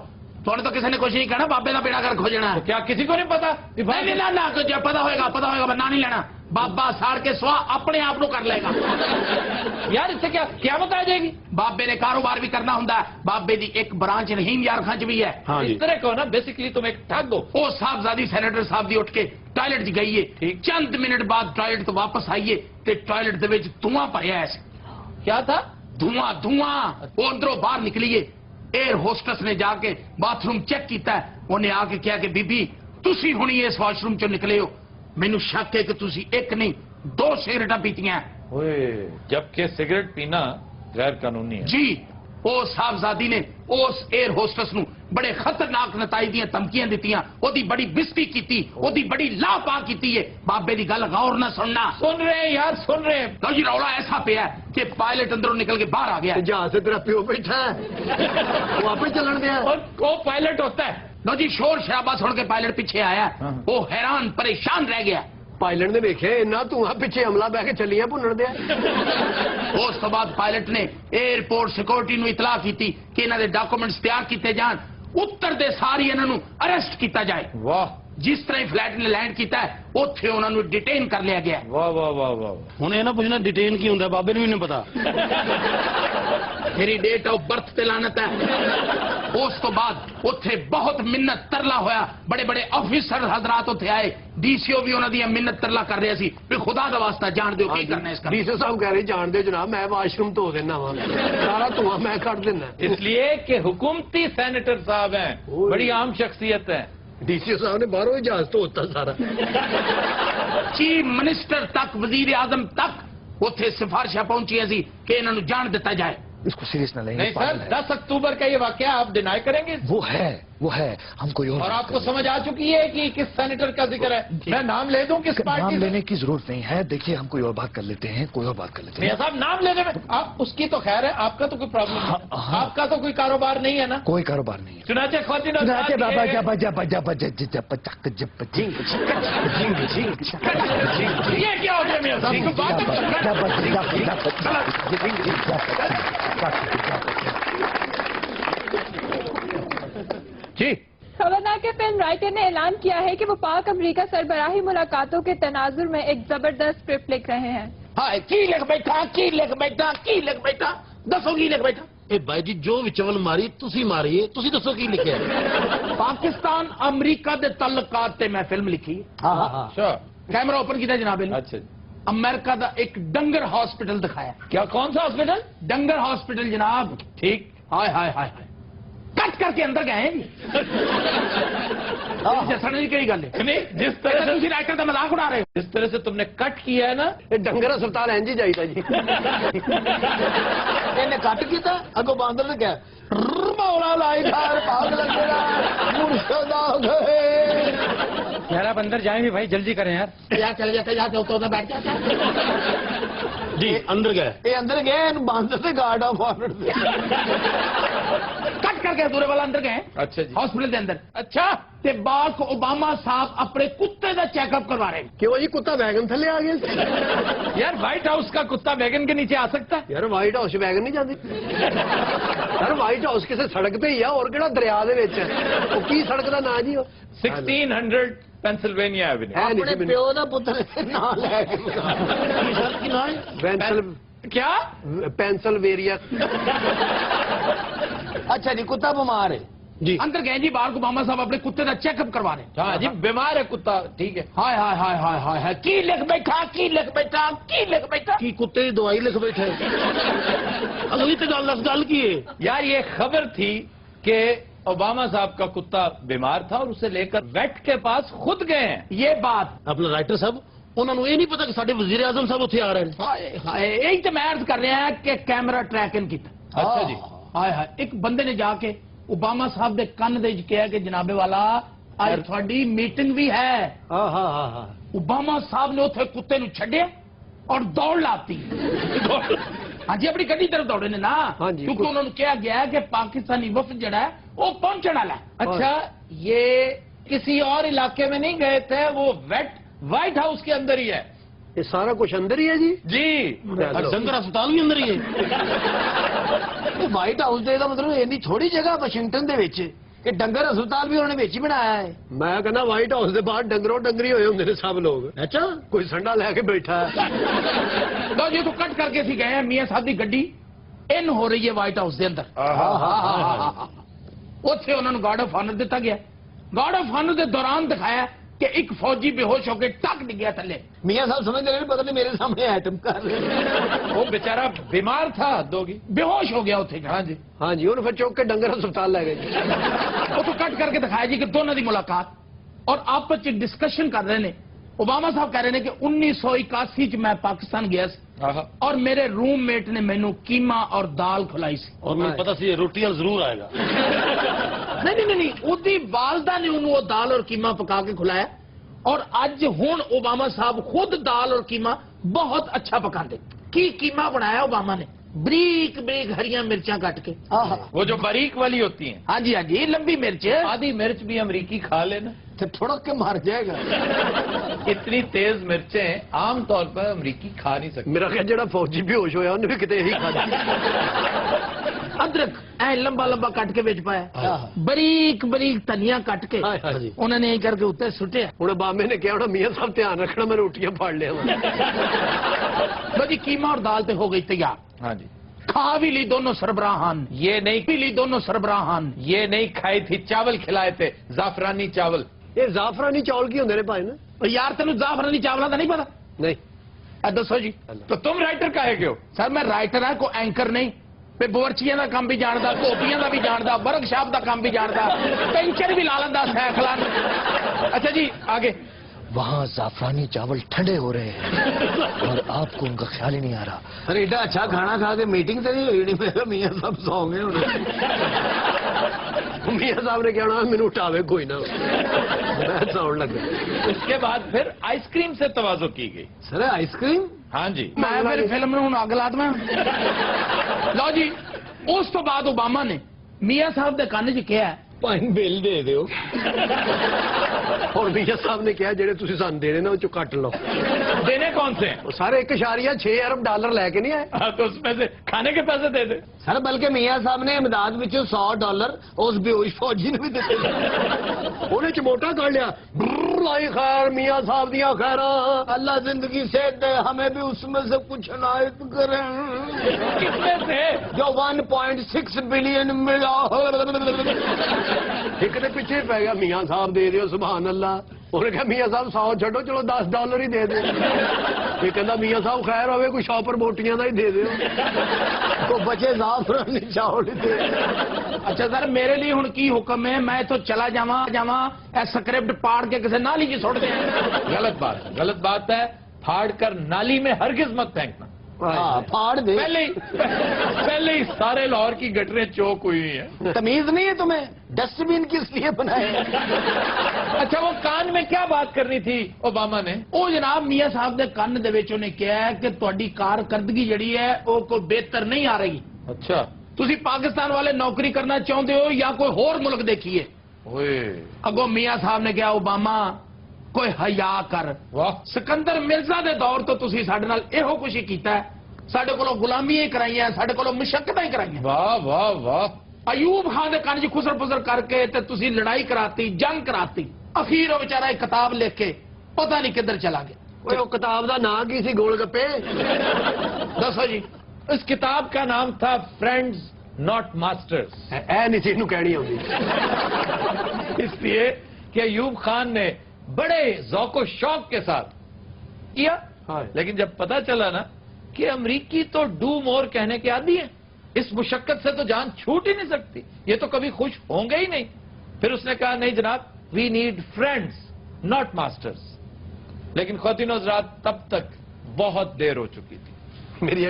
تھوڑے تو کسی نے کچھ نہیں کہنا بابے کا بیڑا کر کھوجنا. کیا کسی کو نہیں پتا؟ پتا ہوئے گا نہ نہیں لینا. بابا ساڑ کے سوا اپنے آپ کر لے گا. یار اس سے کیا بتا جائے گی؟ بابے نے کاروبار بھی کرنا ہوں. بابے دی ایک برانچ رحیم یار خان چ بھی ہے. اس طرح کو نا بیسیکلی تم ایک ٹھگ ہو. وہ صاحبزادی سینیٹر صاحب دی اٹھ کے ٹوائلٹ چ گئی ہے. چند منٹ بعد ٹوائلٹ تو واپس آئیے تے ٹوائلٹ دے وچ دھواں بھریا ہے. کیا تھا؟ دھواں. وہ اندروں باہر نکلیے. ایئر ہوسٹس نے جا کے باتھ روم چیک کیتا ہے. انہیں آ کے کہا کہ بی بی تسی ہونی اس واش روم چ نکلے ہو. مینو شک ہے کہ تسی ایک نہیں 2 سگریٹاں پیتیاں. جبکہ سگریٹ پینا غیر قانونی ہے. جی وہ صاحبزادی نے اس ایئر ہوسٹس نو بڑے خطرناک نتائج دیاں دھمکیاں دتیاں. وہ دی بڑی بےزتی کیتی. وہ دی بڑی لا پا کیتی ہے. بابے دی گل غور نہ سننا. سن رہے ہیں یار سن رہے ہیں. تو جی رولا ایسا پیا ہے کہ پائلٹ اندروں نکل کے باہر آ گیا. جہاز سے تیرا پیو بیٹھا ہے وہ آپ چلن دیا. اور وہ پائلٹ ہوتا ہے. لو جی شور شرابہ سن کے پائلٹ پیچھے آیا. وہ حیران پریشان رہ گیا. پائلٹ نے دیکھے نہ تو پیچھے حملہ بہ کے چلیاں بھنن دیا. اس تو بعد پائلٹ نے ایئرپورٹ سیکورٹی نو اطلاع کیتی کہ انہاں دے ڈاکومنٹس تیار کیتے جان. اتر دے ساری انہاں نو اریسٹ کیتا جائے. واہ. جس طرح فلائٹ نے لینڈ کیتا ہے اوتھے انہاں نو ڈیٹین کر لیا گیا. واہ واہ واہ واہ. ہن یہ نہ پوچھنا ڈیٹین کی ہوندا بابے نوں بھی نہیں پتا. میری ڈیٹ آف برتھ تے لعنت ہے. اس تو بعد اوتھے بہت منت ترلا ہویا. بڑے بڑے آفیسر حضرات اوتھے آئے. DCO بھی انہاں دی منت ترلا کر رہے سی کہ خدا دا واسطہ جان دیو کی کرنا اس کا. DCO صاحب کہہ رہے جان دیو جناب میں واش روم دھو دینا وا سارا دھواں میں کٹ دینا. اس لیے کہ حکومتی سینیٹر صاحب ہیں بڑی عام شخصیت ہیں. DCO صاحب نے باہروں ہی جہاز دھوتا سارا. چیف منسٹر تک وزیر اعظم تک اوتھے سفارشاں پہنچی سی کہ انہاں نو جان دتا جائے. اس کو سیریس نہ لیں. نہیں سر 10 اکتوبر کا یہ واقعہ آپ ڈینائی کریں گے؟ وہ ہے वो है हम कोई और बात आपको कर समझ आ चुकी है कि किस सेनेटर का जिक्र है? मैं नाम ले दूं किस लेते हैं। पार्टी नाम से? लेने की जरूरत नहीं है, देखिए हम कोई और बात कर लेते हैं, कोई और बात कर लेते मियां हैं। साहब नाम लेने में आप उसकी तो खैर है, आपका तो कोई प्रॉब्लम नहीं है। हाँ। आपका तो कोई कारोबार नहीं है ना? कोई कारोबार नहीं है। चुनाचे ख्वातीन और नाचे साथ बाबा ये- जब जब जब जब जब चक जब झिंग ये क्या हो गया मियां साहब? कोई बात जी खबरनाक के फिल्म राइटर ने ऐलान किया है कि वो पाक अमरीका सरबराही मुलाकातों के तनाजुर में एक जबरदस्त स्क्रिप्ट लिख रहे हैं। हाय की लिख बैठा दसो की लिख बैठा ਇਹ ਬਾਈ ਜੀ ਜੋ ਵਿਚਵਲ ਮਾਰੀ ਤੁਸੀਂ ਮਾਰੀਏ ਤੁਸੀਂ ਦੱਸੋ ਕੀ ਲਿਖਿਆ पाकिस्तान अमरीका दे तल्लकात ते मैं फिल्म लिखी ਹਾਂ ਹਾਂ ਹਾਂ अच्छा कैमरा ओपन किया जनाब ने अच्छा अमेरिका दा एक डंगर हॉस्पिटल दिखाया क्या कौन सा हॉस्पिटल? डंगर हॉस्पिटल जनाब ठीक हाय हाय हाय हाय कट करके अंदर गए हैं जी जैसा नहीं कही गल है नहीं जिस तरह से राइटर का मजाक उड़ा रहे हो जिस तरह से तुमने कट किया है ना, ਇਹ ਡੰਗਰ ਹਸਪਤਾਲ ਇੰਜ ਹੀ ਜਾਈਦਾ ਜੀ ਇਹਨੇ ਕੱਟ ਕੀਤਾ ਅੱਗੋਂ ਬਾਂਦਰ ਨੇ ਕਿਹਾ ਮੌਲਾ ਲਾਈ ਖਾਰ ਭਾਗ ਲੱਗਣਾ ਮੁਰਸ਼ਦ ਆ ਗਏ यार आप अंदर जाए भी भाई जल्दी करें यार ਯਾ ਚਲ ਜਾ ਜਾ ਉੱਤੋਂ ਦਾ ਬੈਠ ਜਾ जी अंदर गए ਇਹ ਅੰਦਰ ਗਏ ਇਹਨੂੰ ਬਾਂਦਰ ਤੇ ਗਾਰਡ ਆਫ ਆਨਰ ਤੇ कट करके दूरे वाला अंदर गए अच्छा जी हॉस्पिटल के अंदर अच्छा ते बाक ओबामा साहब अपने कुत्ते का चेकअप करवा रहे हैं ਕਿਉਂ ਜੀ ਕੁੱਤਾ ਵੈਗਨ ਥੱਲੇ ਆ ਗਿਆ यार व्हाइट हाउस का कुत्ता वैगन के नीचे आ सकता है? ਯਾਰ ਵਾਈਟ ਹਾਊਸ ਵੈਗਨ ਨਹੀਂ ਜਾਂਦੀ ਯਾਰ ਵਾਈਟ ਹਾਊਸ ਕਿਸੇ ਸੜਕ ਤੇ ਹੀ ਆ ਹੋਰ ਕਿਹੜਾ ਦਰਿਆ ਦੇ ਵਿੱਚ ਉਹ ਕੀ ਸੜਕ ਦਾ ਨਾਂ ਜੀ ਉਹ 1600 पेंसिल्वेनिया एवेन्यू। ਹੈ ਨਹੀਂ ਆਪਣੇ ਸੀ ਪਿਓ ਦਾ ਪੁੱਤਰ ਨਾਂ ਲੈ ਕੇ ਕੀ ਸਰ ਕੀ ਨਾਂ ਹੈ क्या? ਪੈਂਸਲਵੇਰੀਆ ਅੱਛਾ ਜੀ ਕੁੱਤਾ ਬਿਮਾਰ ਹੈ ਜੀ अंदर गए जी बाहर ओबामा साहब अपने कुत्ते का चेकअप करवा रहे हैं हाँ जी बीमार है कुत्ता, ठीक है। हाय हाय हाय हाय हाय हाय की लिख बैठा ਕੀ ਕੁੱਤੇ ਦੀ ਦਵਾਈ ਲਿਖ ਬੈਠੇ ਅਗਲੀ ਤੇ ਗੱਲ ਕੀ ਹੈ यार ये खबर थी कि ओबामा साहब का कुत्ता बीमार था और उसे लेकर वेट के पास खुद गए हैं। ये बात ਆਪਣਾ ਰਾਈਟਰ ਸਾਹਿਬ ਉਹਨਾਂ ਨੂੰ ਇਹ ਨਹੀਂ ਪਤਾ ਕਿ ਸਾਡੇ ਵਜ਼ੀਰ ਆਜ਼ਮ ਸਾਹਿਬ ਉੱਥੇ ਆ ਰਹੇ ਨੇ हाय हाय यही तो मैं अर्ज कर रहे हैं कि कैमरा ट्रैक इन किया अच्छा जी हाय हाय एक बंदे ने जाके ओबामा साहब दे कन्न दे कहा कि जनाबे वाला आज थोड़ी मीटिंग भी है ਹਾਂ ਹਾਂ ਹਾਂ ਹਾਂ ओबामा साहब ने उथे कुत्ते नु छड्या और दौड़ लाती हाँ जी अपनी गड्डी तरफ दौड़े ने ना हाँ जी, क्योंकि उन्होंने कहा गया है कि पाकिस्तानी वफद जड़ा है वो पहुंचने वाला है अच्छा ये किसी और इलाके में नहीं गए थे, वो व्हाइट हाउस के अंदर ही है। ਇਹ ਸਾਰਾ ਕੁਝ ਅੰਦਰ ਹੀ ਹੈ ਜੀ जी ਡੰਗਰ ਹਸਪਤਾਲ ਵੀ ਅੰਦਰ ਹੀ ਹੈ ਵਾਈਟ ਹਾਊਸ ਦੇ ਦਾ ਮਤਲਬ ਇੰਨੀ ਥੋੜੀ ਜਗ੍ਹਾ ਵਾਸ਼ਿੰਗਟਨ ਦੇ ਵਿੱਚ ਕਿ ਡੰਗਰ ਹਸਪਤਾਲ ਵੀ ਉਹਨਾਂ ਨੇ ਵਿੱਚ ਹੀ ਬਣਾਇਆ ਹੈ ਮੈਂ ਕਹਿੰਦਾ ਵਾਈਟ ਹਾਊਸ ਦੇ ਬਾਹਰ ਡੰਗਰੋਂ ਡੰਗਰੀ ਹੋਏ ਹੁੰਦੇ ਨੇ ਸਭ ਲੋਕ ਅੱਛਾ ਕੋਈ ਸੰਡਾ ਲੈ ਕੇ ਬੈਠਾ ਹੈ लो जी तो कट करके सी गए हैं मियां साहब की गड्डी इन हो रही है व्हाइट हाउस के अंदर ਉੱਥੇ ਉਹਨਾਂ ਨੂੰ ਗਾਰਡ ਆਫ ਆਨਰ ਦਿੱਤਾ ਗਿਆ ਗਾਰਡ ਆਫ ਆਨਰ ਦੇ ਦੌਰਾਨ ਦਿਖਾਇਆ ਕਿ ਇੱਕ ਫੌਜੀ ਬੇਹੋਸ਼ ਹੋ ਕੇ ਟੱਕ ਡਿੱਗਿਆ ਥੱਲੇ ਮੀਆਂ ਸਾਹਿਬ ਸਮਝਦੇ ਨੇ ਪਤਾ ਨਹੀਂ ਮੇਰੇ ਸਾਹਮਣੇ ਆਈਟਮ ਕਰ ਰਹੇ वो बेचारा बीमार था दोगी। ਬੇਹੋਸ਼ ਹੋ ਗਿਆ ਉੱਥੇ हाँ जी ਹਾਂਜੀ ਉਹਨੂੰ ਫਿਰ ਚੁੱਕ ਕੇ ਡੰਗਰ ਹਸਪਤਾਲ ਲੈ ਗਏ ਜੀ ਉੱਥੋਂ ਕੱਟ ਕਰਕੇ ਦਿਖਾਇਆ ਜੀ ਕਿ ਦੋਨਾਂ ਦੀ ਮੁਲਾਕਾਤ ਔਰ ਆਪਸ ਵਿੱਚ ਡਿਸਕਸ਼ਨ ਕਰ ਰਹੇ ਨੇ ओबामा साहब कह रहे हैं कि 1981 च मैं पाकिस्तान गया आहा। और मेरे रूममेट ने मैनू कीमा और दाल खिलाई सी ਔਰ ਮੈਨੂੰ ਪਤਾ ਸੀ ਰੋਟੀ ਨਾਲ ਜ਼ਰੂਰ ਆਏਗਾ नहीं ਉਹਦੀ ਵਾਲਦਾ ਨੇ ਉਹਨੂੰ ਉਹ ਦਾਲ ਔਰ ਕੀਮਾ ਪਕਾ ਕੇ ਖਿਲਾਇਆ ਔਰ ਅੱਜ ਹੁਣ ओबामा साहब खुद दाल और कीमा बहुत अच्छा पकाते की कीमा बनाया ओबामा ने बरीक बरीक हरियां मिर्चा काट के वो जो बारीक वाली होती हैं। हाँ जी ये लंबी मिर्च आधी मिर्च भी अमरीकी खा लेना ਤੇ ਥੋੜਾ ਕੇ ਮਾਰ ਜਾਏਗਾ इतनी तेज मिर्चें आम तौर पर अमरीकी खा नहीं सकते। ਮੇਰਾ ਖਿਆਲ ਜਿਹੜਾ ਫੌਜੀ ਬੇਹੋਸ਼ ਹੋਇਆ ਉਹਨੇ ਵੀ ਕਿਤੇ ਇਹੀ ਖਾਧੀ अदरक ऐ लंबा लंबा कट के बेच पाया बरीक बरीक धनिया कट के ਹਾਏ ਹਾਏ ਜੀ उन्होंने यही करके उत्ते सुटिया ਹੁਣ ਬਾਮੇ ਨੇ ਕਿਹਾ ਹੋਣਾ ਮੀਆਂ ਸਾਹਿਬ ਧਿਆਨ ਰੱਖਣਾ ਮੈਂ ਰੋਟੀਆਂ ਫੜ ਲਿਆ ਵਾ लो जी कीमा और दाल तो हो गई तैयार हाँ जी खा भी ली दोनों सरबराहान ये नहीं पी ली दोनों सरबराहान ये नहीं खाई थी, चावल खिलाए थे, जाफरानी चावल। ਇਹ ਜ਼ਾਫਰਾਨੀ ਚੌਲ ਕੀ ਹੁੰਦੇ ਨੇ ਭਾਈ ਨਾ और यार तेन जाफरानी चावलों का नहीं पता ਨਹੀਂ ए दसो जी तो तुम राइटर काहे के हो? सर मैं राइटर है कोई एंकर नहीं ते बोरचियां का काम भी जानता धोपियां का भी जानता वर्कशॉप का काम भी जानता पेंचर भी ला लेंदा साइकिल। अच्छा जी आगे। वहाँ जाफरानी चावल ठंडे हो रहे हैं और आपको उनका ख्याल ही नहीं आ रहा। सर एडा अच्छा खाना खा के मीटिंग तो नहीं हुई नहीं, मेरा मियाँ साहब सौ गए होने। मियाँ साहब ने कहना मैंने उठावे कोई ना, मैं सौन लगा। उसके बाद फिर आइसक्रीम से तवाज़ो की गई। Sir ice cream? हाँ जी। मैं फिर फिल्म ਨੂੰ ਅੱਗ ਲਾ ਦਵਾਂ। ਲਓ ਜੀ, ਉਸ ਤੋਂ ਬਾਅਦ ਓਬਾਮਾ ਨੇ ਮੀਆਂ ਸਾਹਿਬ ਦੇ ਕੰਨ 'ਚ ਕਿਹਾ पाइन बिल दे दियो और मियाँ साहब ने कहा जेड़े तुसी सान देने ना वो चो कट लो। देने कौन से हैं? वो सारे 1.6 अरब डॉलर लेके नहीं आए। हाँ, तो उसमें से खाने के पैसे दे दे। सर बल्कि मियाँ साहब ने इमदाद विचों $100 उस बेहोश फौजी ने भी दिते। उन्हें चमोटा कर लिया। लाई खैर मियाँ साहब दिया खैर, अल्लाह जिंदगी से दे, हमें भी उसमें से कुछ इनायत करें। कितने से? जो 1.6 बिलियन मिला। एक दे पीछे पै गया मियाँ साहब दे दियो सुभान अल्लाह। उन्हें कहा मियाँ साहब 100 छो, चलो $10 ही दे दो। ये कहता मियाँ साहब खैर होवे कोई शॉपर बोटियां का ही दे दो, तो बचे जाफरानी चावल ही दे। ਅੱਛਾ ਸਰ ਮੇਰੇ ਲਈ ਹੁਣ ਕੀ ਹੁਕਮ ਹੈ? ਮੈਂ ਇੱਥੋਂ ਚਲਾ ਜਾਵਾਂ ਇਹ ਸਕ੍ਰਿਪਟ ਪਾੜ ਕੇ ਕਿਸੇ ਨਾਲੀ 'ਚ ਸੁੱਟ ਦਿਆਂ? गलत बात है। फाड़ कर नाली में हरगिज मत फेंकना। हाँ फाड़ दे। पहले ही सारे लाहौर की गटरें चौक हुई हैं। तमीज नहीं है तुम्हें? डस्टबिन किस लिए बनाए? अच्छा, वो कान में क्या बात करनी थी ओबामा ने? ਉਹ ਜਨਾਬ ਮੀਆਂ ਸਾਹਿਬ ਦੇ ਕੰਨ ਦੇ ਵਿੱਚ ਉਹਨੇ ਕਿਹਾ ਕਿ ਤੁਹਾਡੀ ਕਾਰਕਰਦਗੀ ਜਿਹੜੀ ਹੈ ਉਹ ਕੋਈ ਬਿਹਤਰ ਨਹੀਂ ਆ ਰਹੀ। अच्छा। ਤੁਸੀਂ ਪਾਕਿਸਤਾਨ ਵਾਲੇ ਨੌਕਰੀ ਕਰਨਾ ਚਾਹੁੰਦੇ ਹੋ ਜਾਂ ਕੋਈ ਹੋਰ ਮੁਲਕ ਦੇਖੀਏ? ओए ਅੱਗੋਂ ਮੀਆਂ ਸਾਹਿਬ ਨੇ ਕਿਹਾ ਓਬਾਮਾ ਕੋਈ ਹਯਾ ਕਰ। वाह। ਸਿਕੰਦਰ ਮਿਰਜ਼ਾ ਦੇ ਦੌਰ ਤੋਂ ਤੁਸੀਂ ਸਾਡੇ ਨਾਲ ਇਹੋ ਕੁਛ ਹੀ ਕੀਤਾ ਹੈ। ਸਾਡੇ ਕੋਲੋਂ ਗੁਲਾਮੀਆਂ ਹੀ ਕਰਾਈਆਂ, ਸਾਡੇ ਕੋਲੋਂ ਮੁਸ਼ੱਕਤਾਂ ਹੀ ਕਰਾਈਆਂ। वाह वाह वाह। ਅਯੂਬ ਖਾਨ ਦੇ ਕੰਨ 'ਚ ਖੁਸਰ ਫੁਸਰ ਕਰਕੇ ਤੇ ਤੁਸੀਂ ਲੜਾਈ ਕਰਾਤੀ, ਜੰਗ ਕਰਾਤੀ। ਅਖੀਰ ਉਹ ਵਿਚਾਰਾ ਇੱਕ ਕਿਤਾਬ ਲਿਖ ਕੇ ਪਤਾ ਨਹੀਂ ਕਿੱਧਰ ਚਲਾ ਗਿਆ। ओए वो किताब का नाम की सी गोलगप्पे? ਦੱਸੋ ਜੀ। इस किताब का नाम था फ्रेंड्स नॉट मास्टर्स। ऐ नहीं सी कहनी आती। इसलिए कि अयूब खान ने बड़े ज़ौक़ शौक के साथ किया। लेकिन जब पता चला ना कि अमरीकी तो डू मोर कहने के आदी हैं, इस मुशक्कत से तो जान छूट ही नहीं सकती, ये तो कभी खुश होंगे ही नहीं। फिर उसने कहा नहीं जनाब, we need friends not masters. लेकिन ख़वातीन हज़रात तब तक बहुत देर हो चुकी थी।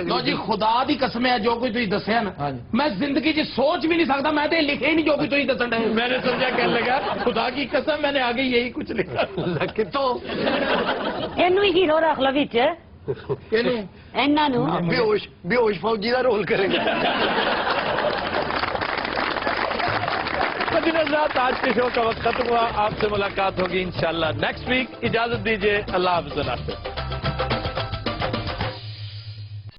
ਲੋ ਜੀ ਖੁਦਾ ਦੀ ਕਸਮ ਹੈ ਜੋ ਕੋਈ ਤੁਸੀਂ ਦੱਸਿਆ ਨਾ, ਮੈਂ ਜ਼ਿੰਦਗੀ 'ਚ ਸੋਚ ਵੀ ਨਹੀਂ ਸਕਦਾ। ਮੈਂ ਤੇ ਲਿਖਿਆ ਹੀ ਨਹੀਂ ਜੋ ਕੋਈ ਤੁਸੀਂ ਦੱਸਣ ਡਏ। मैंने समझा कहने लगा खुदा की कसम मैंने आगे यही कुछ लिखा। कितों ਇਹਨੂੰ ਹੀ ਹੀਰੋ ਰੱਖ ਲਓ ਵਿੱਚ, ਇਹਨਾਂ ਨੂੰ। बेहोश फौजी का रोल करेगा। आज के शो का वक्त खत्म हुआ। आपसे मुलाकात होगी इंशाल्लाह नेक्स्ट वीक। इजाजत दीजिए, अल्लाह हाफ़िज़।